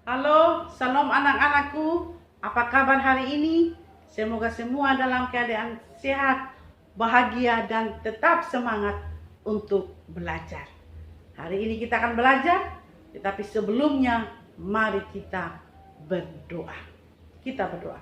Halo, salam anak-anakku. Apa kabar hari ini? Semoga semua dalam keadaan sehat, bahagia, dan tetap semangat untuk belajar. Hari ini kita akan belajar, tetapi sebelumnya mari kita berdoa. Kita berdoa.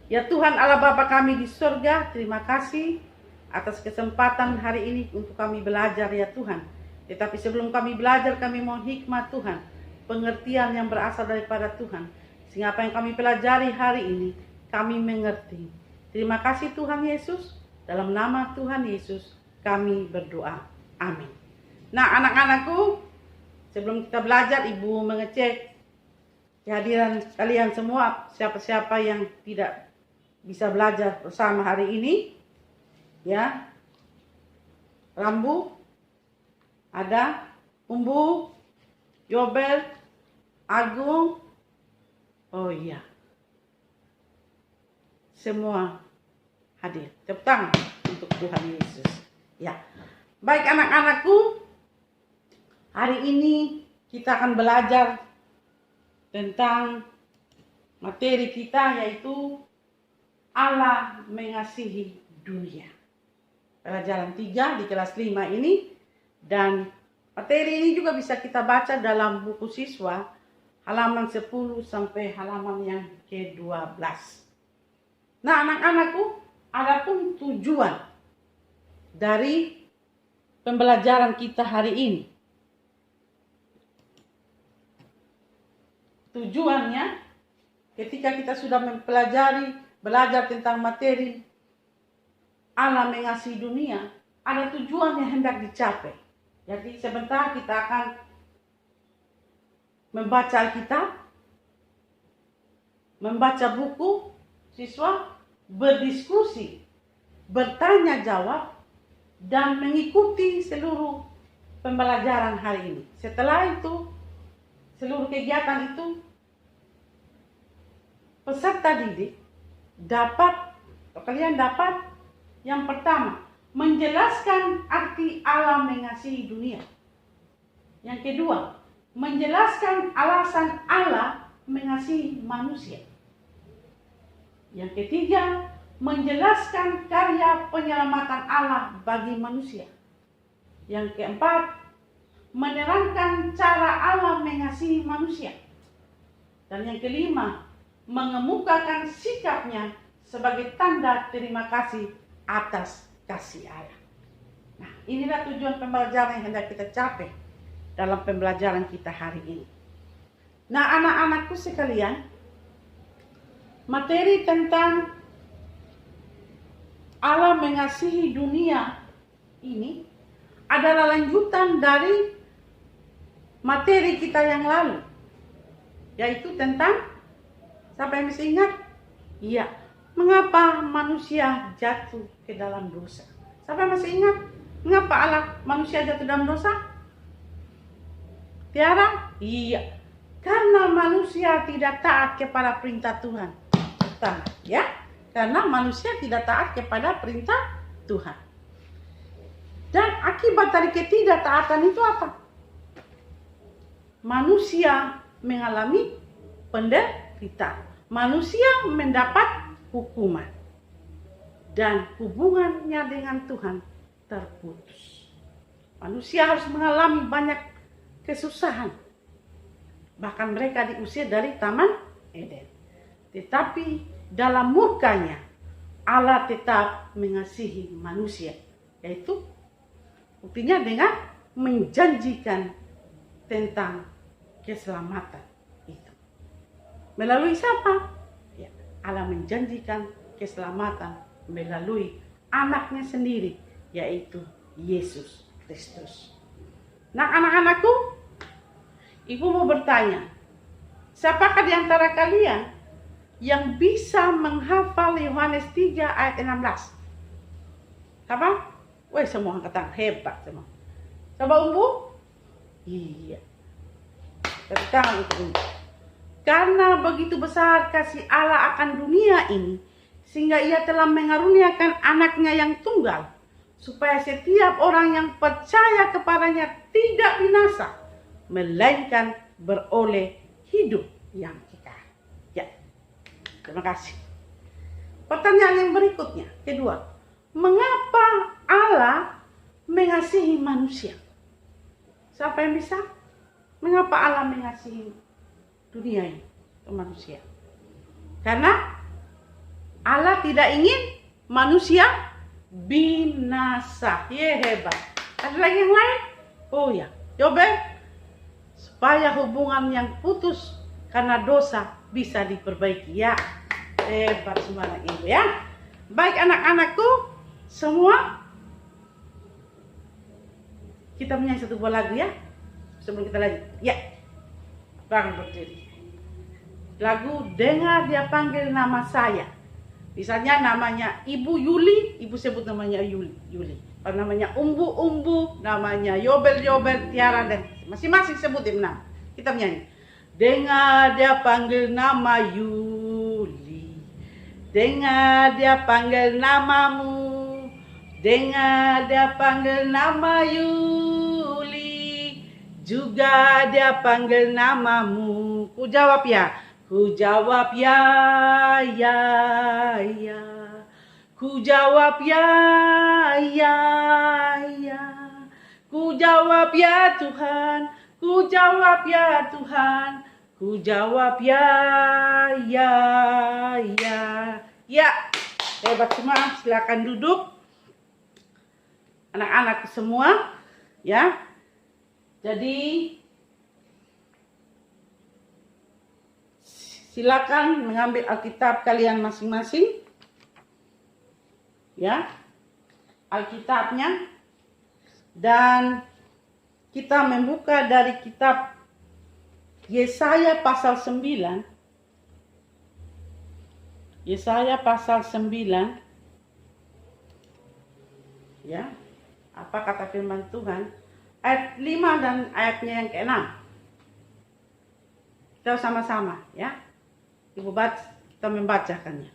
Ya Tuhan Allah Bapa kami di surga, terima kasih atas kesempatan hari ini untuk kami belajar ya Tuhan. Tetapi sebelum kami belajar, kami mohon hikmat Tuhan, pengertian yang berasal daripada Tuhan, sehingga apa yang kami pelajari hari ini kami mengerti. Terima kasih Tuhan Yesus, dalam nama Tuhan Yesus kami berdoa, amin. Nah anak-anakku, sebelum kita belajar, ibu mengecek kehadiran kalian semua, siapa-siapa yang tidak bisa belajar bersama hari ini ya. Rambu ada, Umbu, Yobel, Agung, oh iya, semua hadir. Tepuk tangan untuk Tuhan Yesus. Ya, baik anak-anakku, hari ini kita akan belajar tentang materi kita, yaitu Allah mengasihi dunia. Pelajaran 3 di kelas 5 ini, dan materi ini juga bisa kita baca dalam buku siswa halaman 10 sampai halaman yang ke-12. Nah anak-anakku, adapun tujuan dari pembelajaran kita hari ini. Tujuannya, ketika kita sudah belajar tentang materi Allah mengasihi dunia, ada tujuan yang hendak dicapai. Jadi sebentar kita akan membaca Alkitab, membaca buku siswa, berdiskusi, bertanya jawab, dan mengikuti seluruh pembelajaran hari ini. Setelah itu, seluruh kegiatan itu, peserta didik kalian dapat yang pertama, menjelaskan arti Allah mengasihi dunia. Yang kedua, menjelaskan alasan Allah mengasihi manusia. Yang ketiga, menjelaskan karya penyelamatan Allah bagi manusia. Yang keempat, menerangkan cara Allah mengasihi manusia. Dan yang kelima, mengemukakan sikapnya sebagai tanda terima kasih atas kasih Allah. Nah, inilah tujuan pembelajaran yang hendak kita capai dalam pembelajaran kita hari ini. Nah, anak-anakku sekalian, materi tentang Allah mengasihi dunia ini adalah lanjutan dari materi kita yang lalu, yaitu tentang, siapa yang masih ingat? Iya, mengapa manusia jatuh ke dalam dosa? Siapa yang masih ingat? Mengapa manusia jatuh dalam dosa? Tiara? Iya, karena manusia tidak taat kepada perintah Tuhan. Pertama, ya, karena manusia tidak taat kepada perintah Tuhan. Dan akibat dari ketidaktaatan itu apa? Manusia mengalami penderitaan. Manusia mendapat hukuman. Dan hubungannya dengan Tuhan terputus. Manusia harus mengalami banyak kesusahan. Bahkan mereka diusir dari Taman Eden. Tetapi dalam murkanya Allah tetap mengasihi manusia. Yaitu buktinya dengan menjanjikan tentang keselamatan itu. Melalui siapa? Ya, Allah menjanjikan keselamatan melalui anaknya sendiri, yaitu Yesus Kristus. Nah anak-anakku, ibu mau bertanya, siapakah di antara kalian yang bisa menghafal Yohanes 3 ayat 16? Siapa? Weh, semua angkat tangan, hebat semua. Coba Umbu? Iya. Tepuk tangan untuk Umbu. Karena begitu besar kasih Allah akan dunia ini, sehingga ia telah mengaruniakan anaknya yang tunggal, supaya setiap orang yang percaya kepadanya tidak binasa, melainkan beroleh hidup yang kekal. Ya, terima kasih. Pertanyaan yang berikutnya, kedua, mengapa Allah mengasihi manusia? Siapa yang bisa? Mengapa Allah mengasihi dunia ini, manusia? Karena Allah tidak ingin manusia binasa. Ye, hebat. Ada lagi yang lain? Oh ya, coba supaya hubungan yang putus karena dosa bisa diperbaiki. Ya, hebat semuanya ibu ya. Baik anak-anakku semua, kita menyanyi satu buah lagu ya. Sebelum kita lanjut, ya, bangun berdiri. Lagu Dengar Dia Panggil Nama Saya. Misalnya namanya Ibu Yuli, ibu sebut namanya Yuli. Kalau namanya Umbu, namanya Yobel, Tiara, dan masing-masing sebutin nama. Kita menyanyi. Dengar dia panggil nama Yuli. Dengar dia panggil namamu. Dengar dia panggil nama Yuli. Juga dia panggil namamu. Ku jawab ya. Ku jawab ya. Ku jawab ya. Ku jawab ya Tuhan. Ku jawab ya Tuhan. Ku jawab ya. Ya, hebat semua. Silakan duduk. Anak-anak semua, ya. Jadi silakan mengambil Alkitab kalian masing-masing. Ya. Alkitabnya. Dan kita membuka dari kitab Yesaya pasal 9. Yesaya pasal 9. Ya. Apa kata firman Tuhan? Ayat 5 dan ayatnya yang ke-6. Kita sama-sama, ya. Ibu kita membacakannya.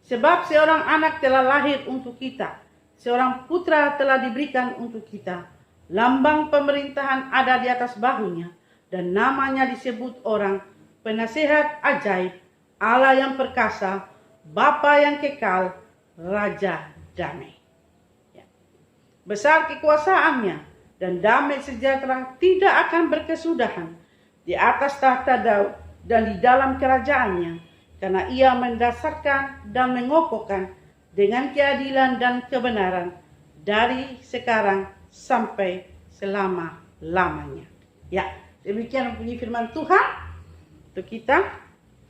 Sebab seorang anak telah lahir untuk kita, seorang putra telah diberikan untuk kita. Lambang pemerintahan ada di atas bahunya, dan namanya disebut orang Penasehat Ajaib, Allah yang perkasa, Bapa yang kekal, Raja damai. Ya. Besar kekuasaannya, dan damai sejahtera tidak akan berkesudahan di atas tahta Daud dan di dalam kerajaannya, karena ia mendasarkan dan mengokohkan dengan keadilan dan kebenaran dari sekarang sampai selama-lamanya. Ya, demikian bunyi firman Tuhan untuk kita,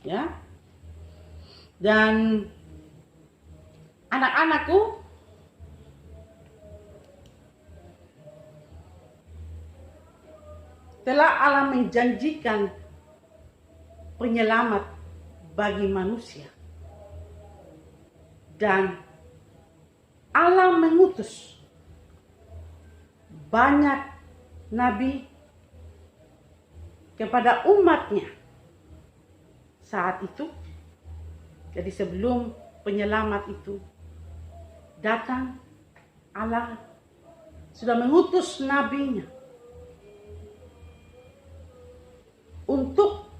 ya. Dan anak-anakku, telah Allah menjanjikan penyelamat bagi manusia. Dan Allah mengutus banyak nabi kepada umatnya saat itu. Jadi sebelum penyelamat itu datang, Allah sudah mengutus nabinya untuk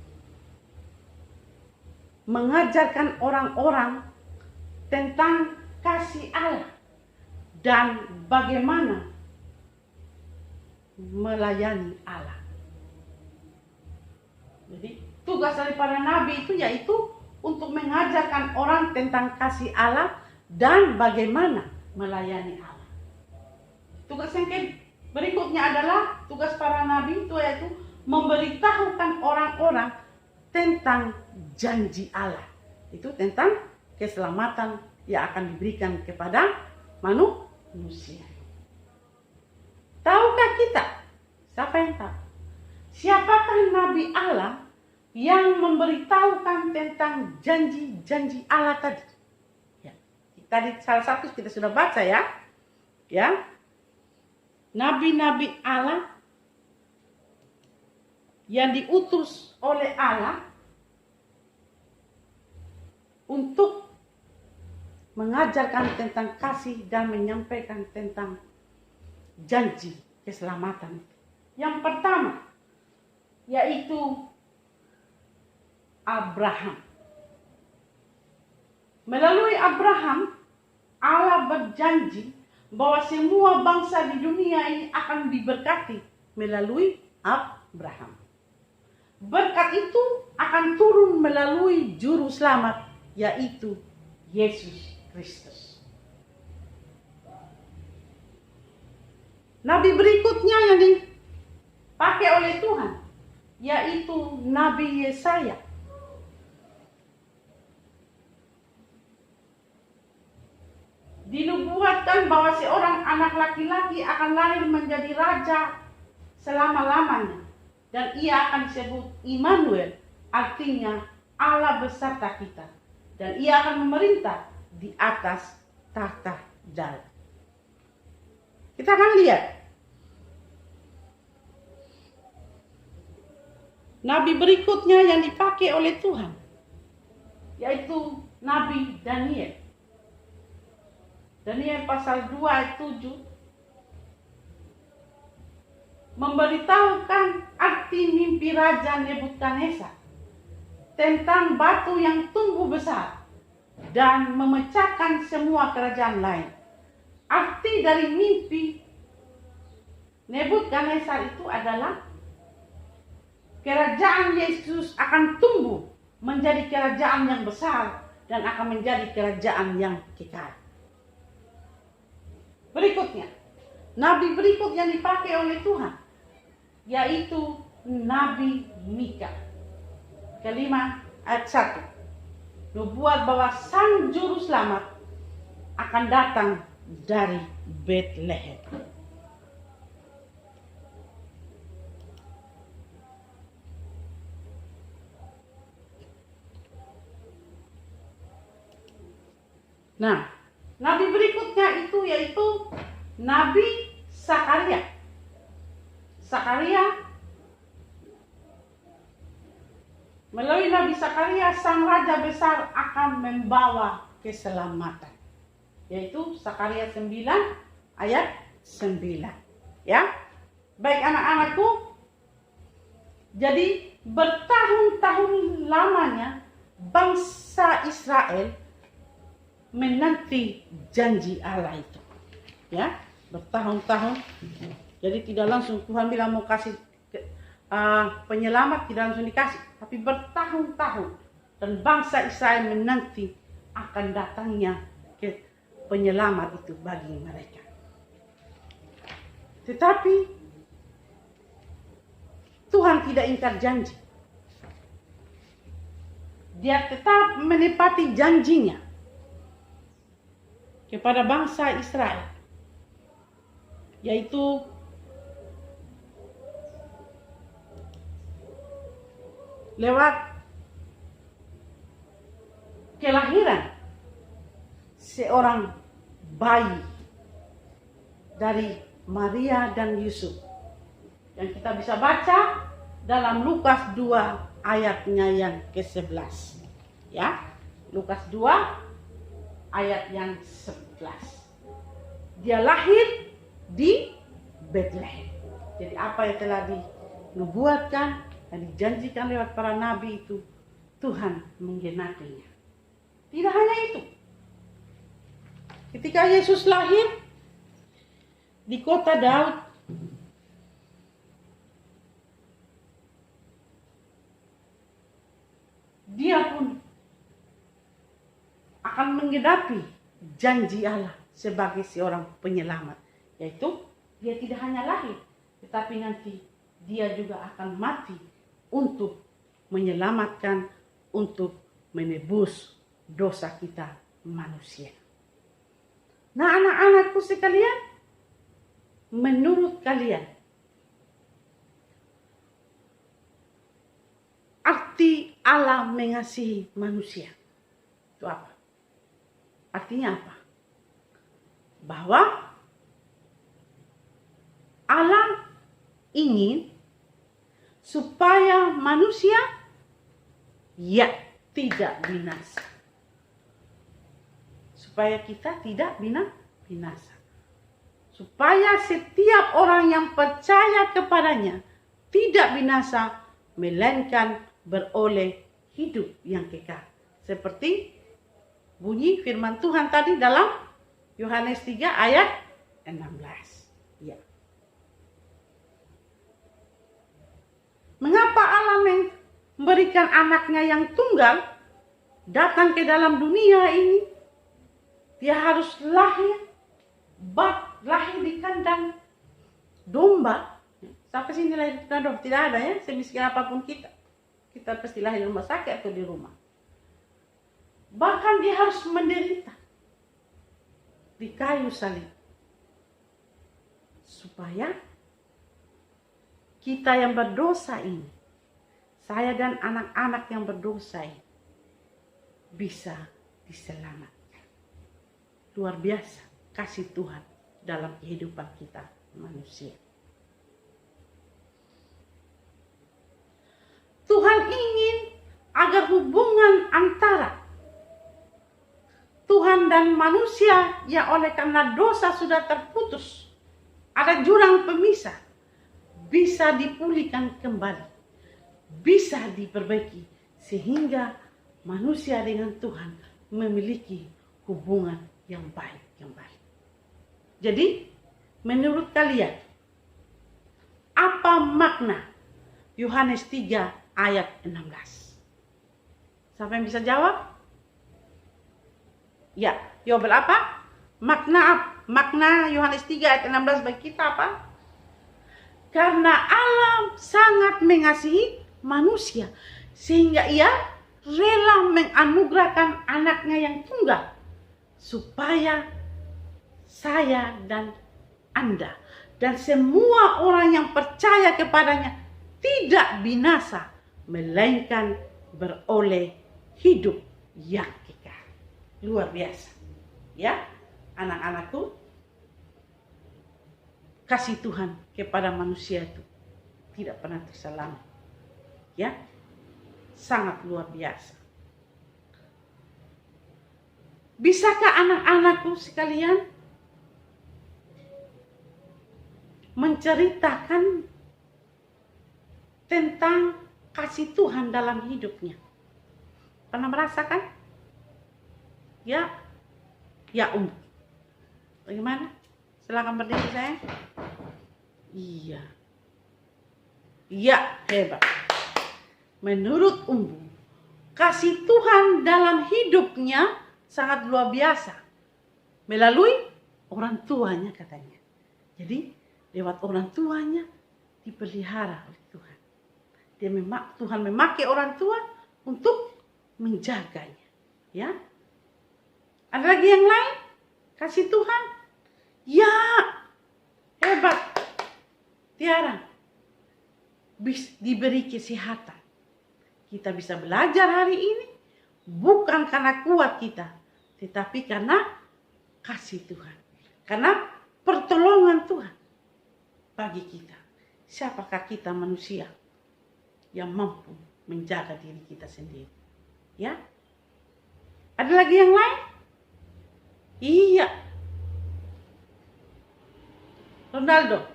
mengajarkan orang-orang tentang kasih Allah dan bagaimana melayani Allah. Jadi tugas dari para nabi itu yaitu untuk mengajarkan orang tentang kasih Allah dan bagaimana melayani Allah. Tugas yang berikutnya adalah tugas para nabi itu yaitu memberitahukan orang-orang tentang janji Allah. Itu tentang keselamatan yang akan diberikan kepada manusia. Tahukah kita? Siapa yang tahu? Siapakah Nabi Allah yang memberitahukan tentang janji-janji Allah tadi? Ya. Tadi salah satu kita sudah baca ya. Ya. Nabi-nabi Allah yang diutus oleh Allah untuk mengajarkan tentang kasih dan menyampaikan tentang janji keselamatan. Yang pertama yaitu Abraham. Melalui Abraham, Allah berjanji bahwa semua bangsa di dunia ini akan diberkati melalui Abraham. Berkat itu akan turun melalui juru selamat, yaitu Yesus Kristus. Nabi berikutnya yang dipakai oleh Tuhan, yaitu Nabi Yesaya. Dinubuatkan bahwa seorang anak laki-laki akan lahir menjadi raja selama-lamanya. Dan ia akan disebut Immanuel, artinya Allah beserta kita. Dan ia akan memerintah di atas tahta Daud. Kita akan lihat. Nabi berikutnya yang dipakai oleh Tuhan, yaitu Nabi Daniel. Daniel pasal 2 ayat 7 memberitahukan arti mimpi Raja Nebukadnezar tentang batu yang tumbuh besar dan memecahkan semua kerajaan lain. Arti dari mimpi Nebukadnezar itu adalah kerajaan Yesus akan tumbuh menjadi kerajaan yang besar dan akan menjadi kerajaan yang kekal. Berikutnya, nabi berikut yang dipakai oleh Tuhan, yaitu Nabi Mika. Kelima ayat 1. Nubuat bahwa sang juru selamat akan datang dari Bethlehem. Nah, nabi berikutnya itu yaitu Nabi Sakaria. Sakaria, melalui Nabi Sakaria, sang raja besar akan membawa keselamatan. Yaitu Sakaria 9 ayat 9. Ya, baik anak-anakku. Jadi bertahun-tahun lamanya bangsa Israel menanti janji Allah itu. Ya, bertahun-tahun. Jadi tidak langsung Tuhan bilang mau kasih penyelamat, tidak langsung dikasih, tapi bertahun-tahun. Dan bangsa Israel menanti akan datangnya penyelamat itu bagi mereka. Tetapi Tuhan tidak ingkar janji. Dia tetap menepati janjinya kepada bangsa Israel, yaitu lewat kelahiran seorang bayi dari Maria dan Yusuf, yang kita bisa baca dalam Lukas 2 ayatnya yang ke-11. Ya, Lukas 2 ayat yang 11. Dia lahir di Bethlehem. Jadi apa yang telah dinubuatkan dan dijanjikan lewat para nabi itu, Tuhan menggenapinya. Tidak hanya itu. Ketika Yesus lahir di kota Daud, dia pun akan menggenapi janji Allah sebagai seorang penyelamat. Yaitu dia tidak hanya lahir, tetapi nanti dia juga akan mati untuk menyelamatkan, untuk menebus dosa kita manusia. Nah, anak-anakku sekalian, menurut kalian, arti Allah mengasihi manusia itu apa? Artinya apa? Bahwa Allah ingin supaya manusia tidak binasa. Supaya kita tidak binasa. Supaya setiap orang yang percaya kepadanya tidak binasa, melainkan beroleh hidup yang kekal. Seperti bunyi firman Tuhan tadi dalam Yohanes 3 ayat 16. Ya. Mengapa Allah memberikan anaknya yang tunggal datang ke dalam dunia ini? Dia harus lahir di kandang domba. Sampai sini lahir di kandang domba. Tidak ada ya, semiskin apapun kita. Kita pasti lahir di rumah sakit atau di rumah. Bahkan dia harus menderita di kayu salib. Supaya kita yang berdosa ini, saya dan anak-anak yang berdosa ini, bisa diselamatkan. Luar biasa kasih Tuhan dalam kehidupan kita manusia. Tuhan ingin agar hubungan antara Tuhan dan manusia yang oleh karena dosa sudah terputus, ada jurang pemisah, bisa dipulihkan kembali, bisa diperbaiki sehingga manusia dengan Tuhan memiliki hubungan yang baik kembali. Jadi, menurut kalian, apa makna Yohanes 3 ayat 16? Siapa yang bisa jawab? Ya, Yobel apa? Makna Yohanes 3 ayat 16 bagi kita apa? Karena Allah sangat mengasihi manusia sehingga ia rela menganugerahkan anaknya yang tunggal supaya saya dan Anda dan semua orang yang percaya kepadanya tidak binasa melainkan beroleh hidup yang kekal. Luar biasa. Ya, anak-anakku, kasih Tuhan kepada manusia itu tidak pernah terselamat. Ya, sangat luar biasa. Bisakah anak-anakku sekalian menceritakan tentang kasih Tuhan dalam hidupnya? Pernah merasakan? Ya, bagaimana? Silakan berdiri sayang. Iya, hebat. Menurut kasih Tuhan dalam hidupnya sangat luar biasa. Melalui orang tuanya katanya. Jadi lewat orang tuanya dipelihara oleh Tuhan. Tuhan memakai orang tua untuk menjaganya. Ya. Ada lagi yang lain? Kasih Tuhan? Ya, hebat. Tiara, diberi kesehatan. Kita bisa belajar hari ini bukan karena kuat kita, tetapi karena kasih Tuhan. Karena pertolongan Tuhan bagi kita. Siapakah kita manusia yang mampu menjaga diri kita sendiri? Ya. Ada lagi yang lain? Iya. Ronaldo.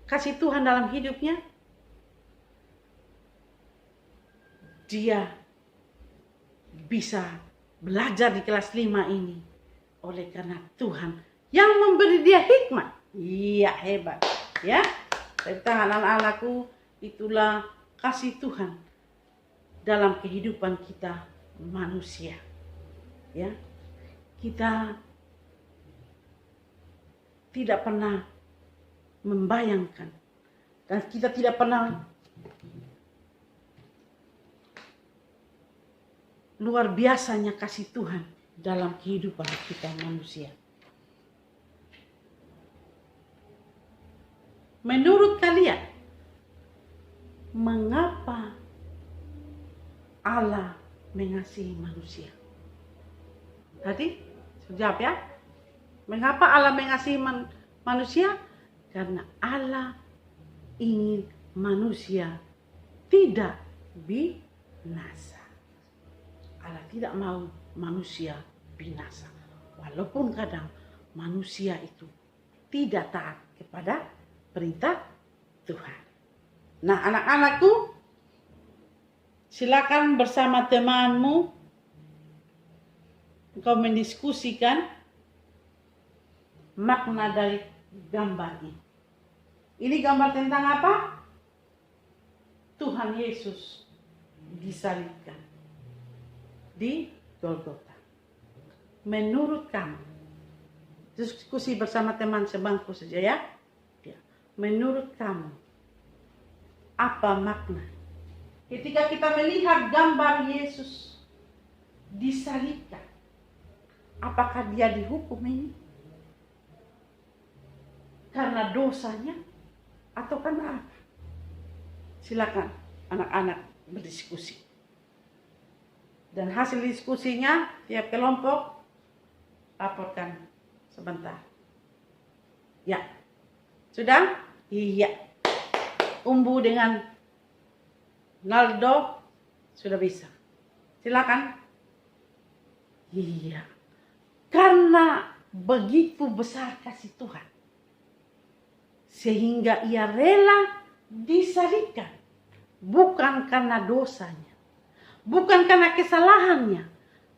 Kasih Tuhan dalam hidupnya. Dia bisa belajar di kelas 5 ini. Oleh karena Tuhan yang memberi dia hikmat. Iya, hebat. Ya. Tepuk tangan anak-anakku. Itulah kasih Tuhan dalam kehidupan kita manusia. Ya. Kita tidak pernah membayangkan dan kita tidak pernah luar biasanya kasih Tuhan dalam kehidupan kita manusia. Menurut kalian, mengapa Allah mengasihi manusia? Tadi jawab ya. Mengapa Allah mengasihi manusia? Karena Allah ingin manusia tidak binasa. Allah tidak mau manusia binasa. Walaupun kadang manusia itu tidak taat kepada perintah Tuhan. Nah, anak-anakku, Silakan bersama temanmu engkau mendiskusikan makna dari gambar ini. Ini gambar tentang apa? Tuhan Yesus disalibkan di Golgota. Menurut kamu, diskusi bersama teman sebangku saja ya. Menurut kamu, apa makna ketika kita melihat gambar Yesus disalibkan? Apakah dia dihukum ini karena dosanya atau karena apa? Silakan anak-anak berdiskusi. Dan hasil diskusinya tiap kelompok laporkan sebentar. Ya. Sudah? Iya. Umbu dengan Naldo sudah bisa. Silakan. Iya. Karena begitu besar kasih Tuhan, sehingga ia rela disalibkan. Bukan karena dosanya, bukan karena kesalahannya,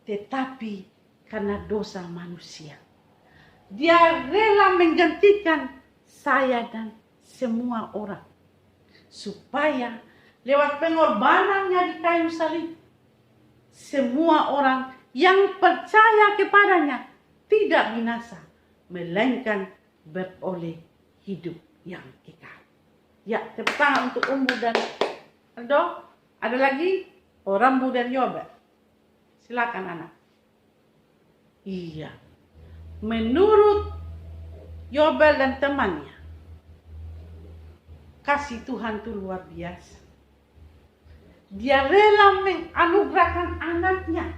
tetapi karena dosa manusia. Dia rela menggantikan saya dan semua orang, supaya lewat pengorbanannya di kayu salib, semua orang yang percaya kepadanya tidak binasa, melainkan beroleh hidup yang kekal. Ya, tepuk tangan untuk Umbu dan Aldo. Ada lagi? Rambu dan Yobel. Silakan anak. Iya. Menurut Yobel dan temannya, kasih Tuhan itu luar biasa. Dia rela menganugerahkan anaknya,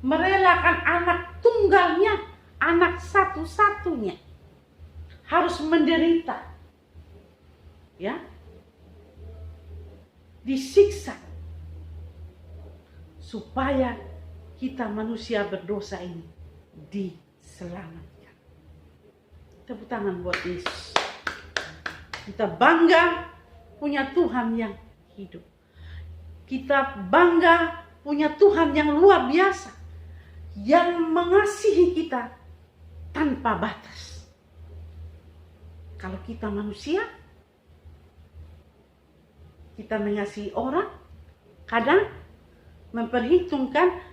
merelakan anak tunggalnya, anak satu-satunya, harus menderita, ya, disiksa, supaya kita manusia berdosa ini diselamatkan. Tepuk tangan buat Yesus. Kita bangga punya Tuhan yang hidup. Kita bangga punya Tuhan yang luar biasa, yang mengasihi kita tanpa batas. Kalau kita manusia, kita mengasihi orang, kadang memperhitungkan,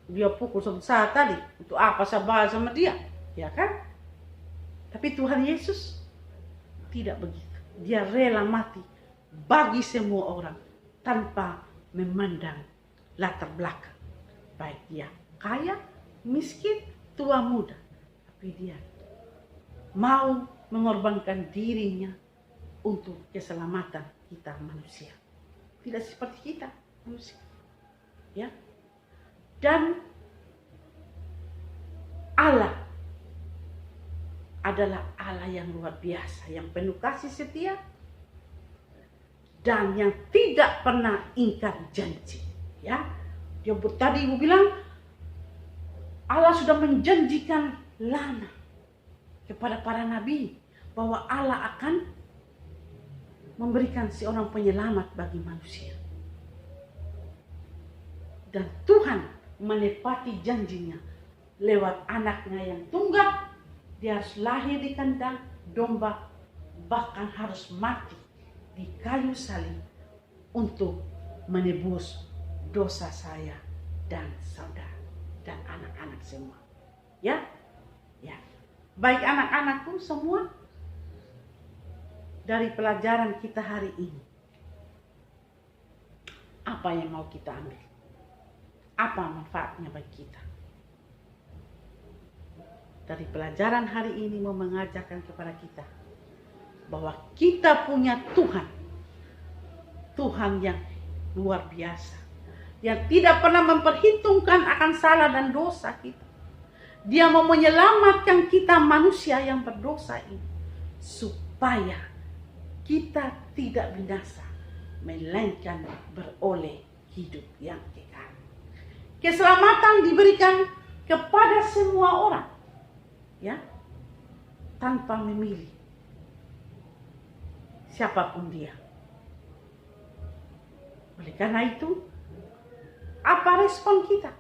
dia pukul sebesar tadi, untuk apa saya bahas sama dia, ya kan? Tapi Tuhan Yesus tidak begitu. Dia rela mati bagi semua orang tanpa memandang latar belakang, baik dia kaya, miskin, tua, muda. Tapi dia mau mengorbankan dirinya untuk keselamatan kita manusia. Tidak seperti kita manusia, ya. Dan Allah adalah Allah yang luar biasa, yang penuh kasih setia dan yang tidak pernah ingkar janji, ya. Dia tadi ibu bilang Allah sudah menjanjikan lama kepada para nabi bahwa Allah akan memberikan seorang penyelamat bagi manusia. Dan Tuhan menepati janjinya lewat anaknya yang tunggal. Dia harus lahir di kandang domba, bahkan harus mati di kayu salib untuk menebus dosa saya dan saudara dan anak-anak semua. Ya, ya. Baik anak-anakku semua, dari pelajaran kita hari ini, apa yang mau kita ambil? Apa manfaatnya bagi kita? Dari pelajaran hari ini mau mengajarkan kepada kita bahwa kita punya Tuhan, Tuhan yang luar biasa, yang tidak pernah memperhitungkan akan salah dan dosa kita. Dia mau menyelamatkan kita manusia yang berdosa ini, supaya kita tidak binasa, melainkan beroleh hidup yang kekal. Keselamatan diberikan kepada semua orang, ya, tanpa memilih siapapun dia. Oleh karena itu, Apa respon kita?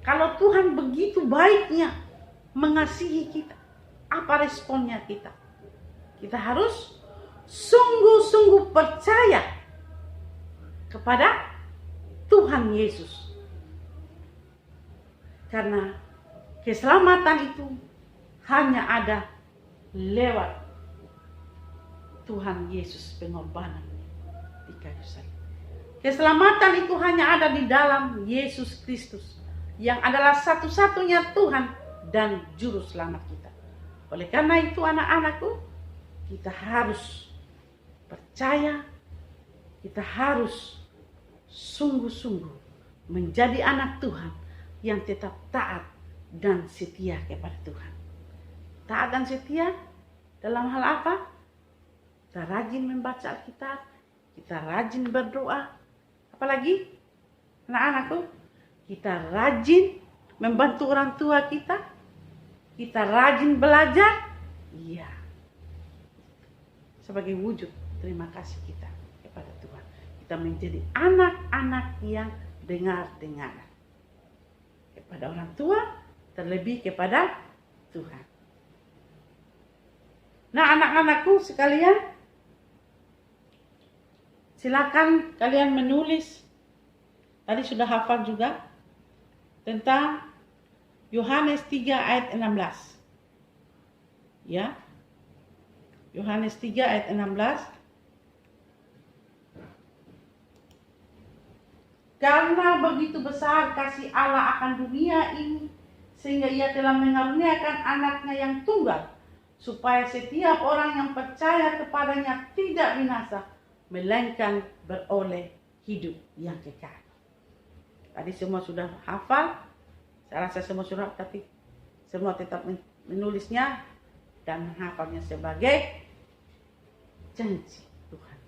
Kalau Tuhan begitu baiknya mengasihi kita, apa responnya kita? Kita harus sungguh-sungguh percaya kepada Tuhan Yesus. Karena keselamatan itu hanya ada lewat Tuhan Yesus pengorbanan di kayu salib. Keselamatan itu hanya ada di dalam Yesus Kristus, yang adalah satu-satunya Tuhan dan juru selamat kita. Oleh karena itu anak-anakku, kita harus percaya, kita harus sungguh-sungguh menjadi anak Tuhan yang tetap taat dan setia kepada Tuhan. Taat dan setia dalam hal apa? Kita rajin membaca Alkitab, kita rajin berdoa, apalagi anak-anakku, kita rajin membantu orang tua kita rajin belajar, iya, sebagai wujud terima kasih kita kepada Tuhan. Kita menjadi anak-anak yang dengar-dengaran kepada orang tua, terlebih kepada Tuhan. Nah, anak-anakku sekalian, silakan kalian menulis. Tadi sudah hafal juga tentang Yohanes 3 ayat 16. Ya. Yohanes 3 ayat 16. Karena begitu besar kasih Allah akan dunia ini, sehingga ia telah mengaruniakan anaknya yang tunggal, supaya setiap orang yang percaya kepadanya tidak binasa, melainkan beroleh hidup yang kekal. Tadi semua sudah hafal, saya rasa semua sudah, tapi semua tetap menulisnya dan menghafalnya sebagai janji Tuhan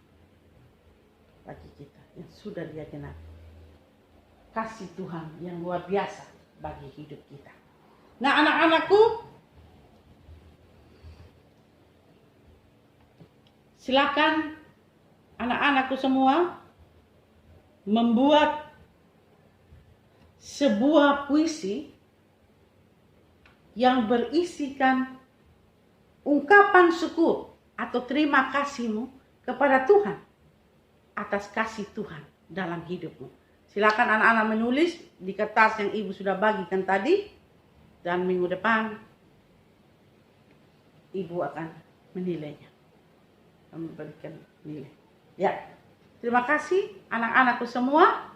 bagi kita yang sudah Dia genapi. Kasih Tuhan yang luar biasa bagi hidup kita. Nah, anak-anakku, silakan anak-anakku semua membuat sebuah puisi yang berisikan ungkapan syukur atau terima kasihmu kepada Tuhan atas kasih Tuhan dalam hidupmu. Silakan anak-anak menulis di kertas yang ibu sudah bagikan tadi, dan minggu depan ibu akan menilainya, memberikan nilai. Ya, terima kasih anak-anakku semua.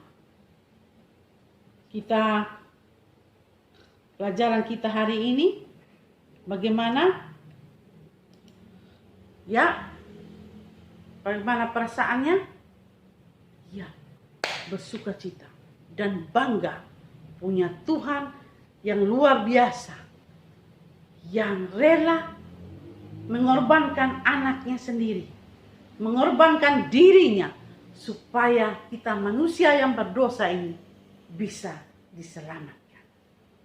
Kita pelajaran kita hari ini bagaimana? Ya, bagaimana perasaannya? Ya, bersukacita dan bangga punya Tuhan yang luar biasa, yang rela mengorbankan anaknya sendiri, mengorbankan dirinya supaya kita manusia yang berdosa ini bisa diselamatkan.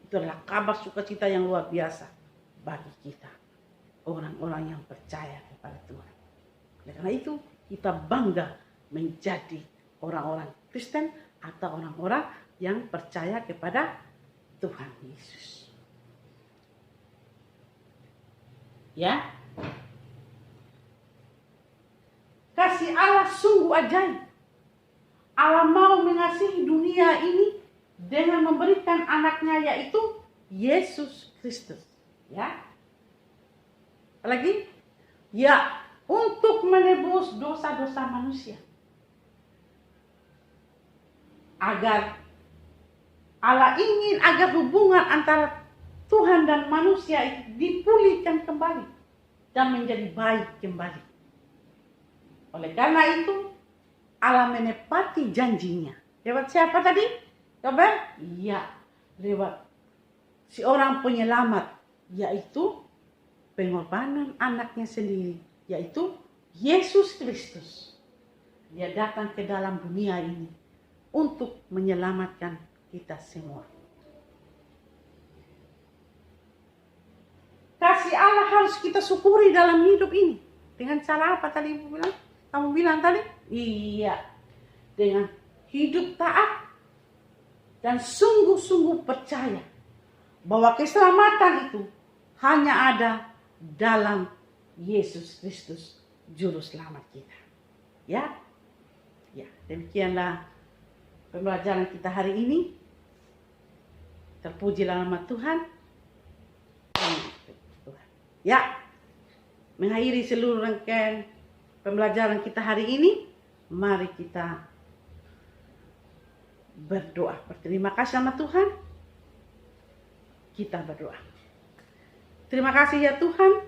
Itu adalah kabar sukacita yang luar biasa bagi kita, orang-orang yang percaya kepada Tuhan. Oleh karena itu, kita bangga menjadi orang-orang Kristen atau orang-orang yang percaya kepada Tuhan Yesus. Ya. Kasih Allah sungguh ajaib. Allah mau mengasihi dunia ini dengan memberikan anaknya, yaitu Yesus Kristus. Ya. Apalagi? Ya, untuk menebus dosa-dosa manusia. Agar Allah ingin agar hubungan antara Tuhan dan manusia itu dipulihkan kembali dan menjadi baik kembali. Oleh karena itu, Allah menepati janjinya. Lewat siapa tadi? Coba? Iya, lewat si orang penyelamat, yaitu pengorbanan anaknya sendiri, yaitu Yesus Kristus. Dia datang ke dalam dunia ini untuk menyelamatkan kita semua. Kasih Allah harus kita syukuri dalam hidup ini. Dengan cara apa tadi ibu bilang? Kamu bilang tadi? Iya. Dengan hidup taat dan sungguh-sungguh percaya bahwa keselamatan itu hanya ada dalam Yesus Kristus, Juru Selamat kita. Ya, demikianlah pembelajaran kita hari ini. Terpujilah nama Tuhan. Ya, mengakhiri seluruh rangkaian pembelajaran kita hari ini, mari kita berdoa. Berterima kasih sama Tuhan. Kita berdoa. Terima kasih ya Tuhan,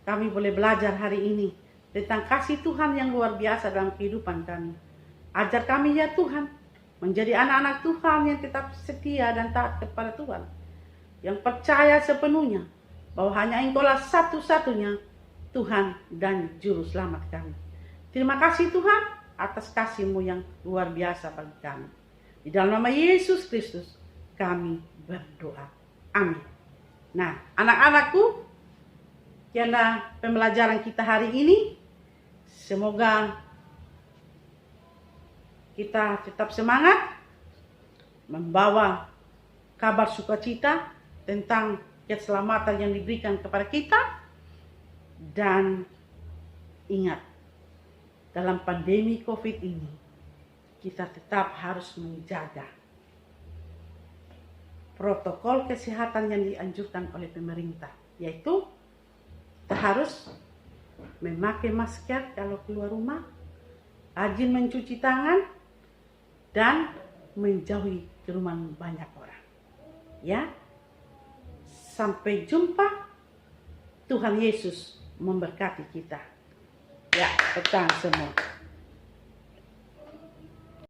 kami boleh belajar hari ini tentang kasih Tuhan yang luar biasa dalam kehidupan kami. Ajar kami ya Tuhan, menjadi anak-anak Tuhan yang tetap setia dan taat kepada Tuhan. Yang percaya sepenuhnya bahwa hanya Engkaulah satu-satunya Tuhan dan Juru Selamat kami. Terima kasih Tuhan atas kasih-Mu yang luar biasa bagi kami. Di dalam nama Yesus Kristus kami berdoa. Amin. Nah, anak-anakku, karena pembelajaran kita hari ini, semoga kita tetap semangat membawa kabar sukacita tentang keselamatan yang diberikan kepada kita. Dan ingat, dalam pandemi COVID ini, kita tetap harus menjaga protokol kesehatan yang dianjurkan oleh pemerintah, yaitu kita harus memakai masker kalau keluar rumah, rajin mencuci tangan, dan menjauhi kerumunan banyak orang. Ya, sampai jumpa. Tuhan Yesus memberkati kita. Ya, petang semua.